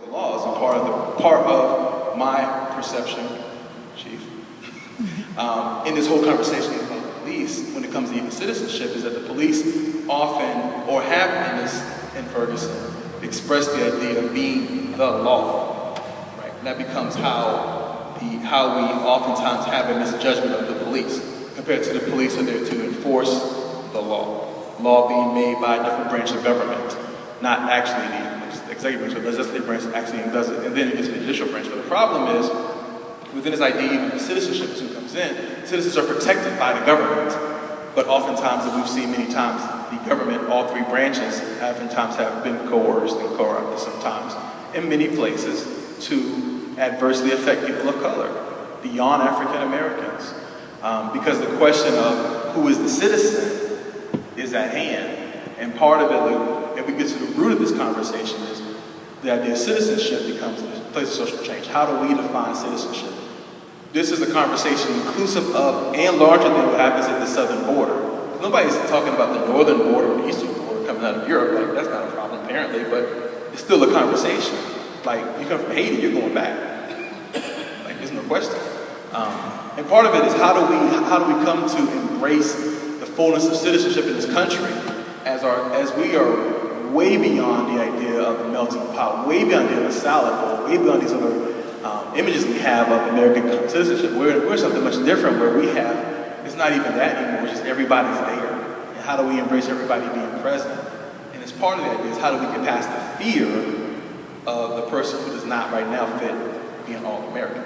the laws. And part of my perception, Chief, in this whole conversation about police, when it comes to even citizenship, is that the police often, or have in Ferguson, express the idea of being the law, right? And that becomes how we oftentimes have a misjudgment of the police, compared to the police are there to enforce the law. Law being made by a different branch of government, not actually the executive branch, but the legislative branch actually does it, and then it gets to the judicial branch. But the problem is, within this idea, even the citizenship comes in, citizens are protected by the government. But oftentimes, as we've seen many times, the government, all three branches, oftentimes have been coerced and corrupted sometimes, in many places, to adversely affect people of color, beyond African Americans. Because the question of who is the citizen is at hand. And part of it, if we get to the root of this conversation, is the idea of citizenship becomes a place of social change. How do we define citizenship? This is a conversation inclusive of and larger than what happens at the southern border. Nobody's talking about the northern border or the eastern border coming out of Europe. Like, that's not a problem apparently, but it's still a conversation. Like, you come from Haiti, you're going back. Like, there's no question. And part of it is how do we come to embrace the fullness of citizenship in this country as we are way beyond the idea of the melting pot, way beyond the idea of the salad bowl, way beyond these other images we have of American citizenship. We're something much different where we have, it's not even that anymore, it's just everybody's there. And how do we embrace everybody being present? And as part of the idea is how do we get past the fear of the person who does not right now fit being all American?